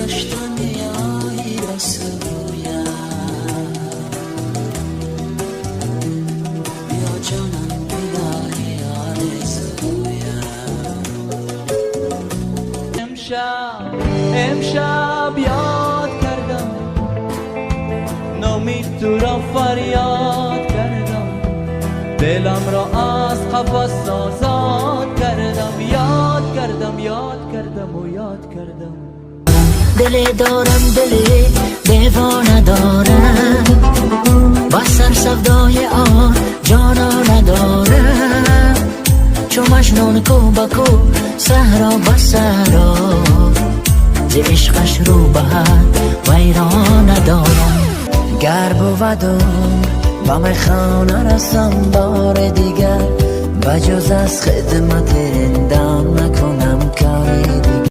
داشتن بیایی بس رویم بیا جانم بیداری آرزویم امشب یاد کردم نامید تو را فریاد کردم دلم را از قفس آزاد کردم یاد کردم و یاد کردم دل دارم دل دیوانه دارم با سر سودای آن جانا ندارم چو مجنون کو بکو صحرا با صحرا ز عشقش رو به ویران ندارم گر بودم با خانه رسم بار دیگر بجز از خدمت رندم نکنم کاری